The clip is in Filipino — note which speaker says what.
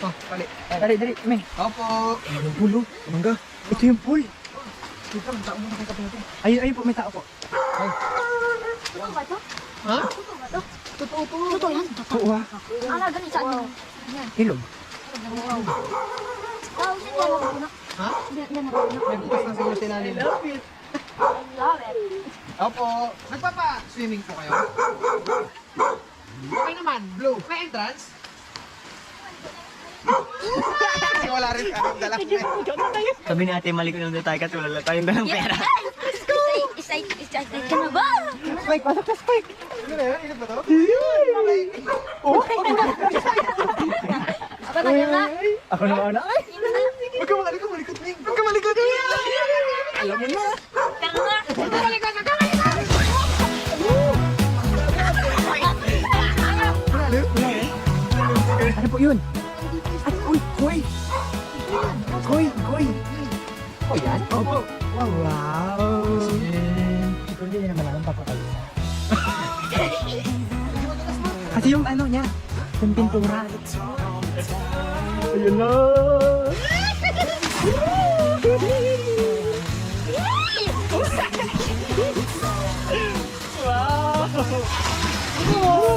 Speaker 1: Oh, kali.
Speaker 2: Dali, may.
Speaker 1: Opo.
Speaker 2: Yung pool, oh. Mangga. Ito yung pool. Dito, ang tao muna kay natin. Ayun po, may tao po.
Speaker 3: Totoo ba ito?
Speaker 1: Ha?
Speaker 3: Totoo ba ito?
Speaker 1: Totoo po.
Speaker 3: Totoo yan.
Speaker 2: Oo ah.
Speaker 3: Ala, ganun saan yan? Yan.
Speaker 2: Ilog.
Speaker 3: Oh, hindi yan napuno.
Speaker 1: Ha?
Speaker 3: Hindi yan napuno.
Speaker 1: May bukas na siguro sila nila.
Speaker 3: I love it.
Speaker 1: Opo. Nagpapa-swimming po kayo? Okay naman. Blue. May entrance? Kasi wala rin kami dala.
Speaker 2: Sabi ni ate, malikot lang tayo kasi wala tayong dalang pera.
Speaker 3: Let's go! Excited ka na ba?
Speaker 2: Spike, pasok ka, Spike.
Speaker 1: Ano na yun? Init ba to?
Speaker 3: Ako na yan na.
Speaker 2: Ako na mauna. Ay!
Speaker 1: Huwag ka malikot, malikot, Ning. Huwag ka malikot.
Speaker 2: Alam mo na.
Speaker 3: Tanga.
Speaker 2: Ano po yun? Ay, uy, koy! Koy! O yan? Opo. Wow! Ito hindi naman alam papakalisa. Kasi yung ano niya, yung pintura. Ayun na! Wow!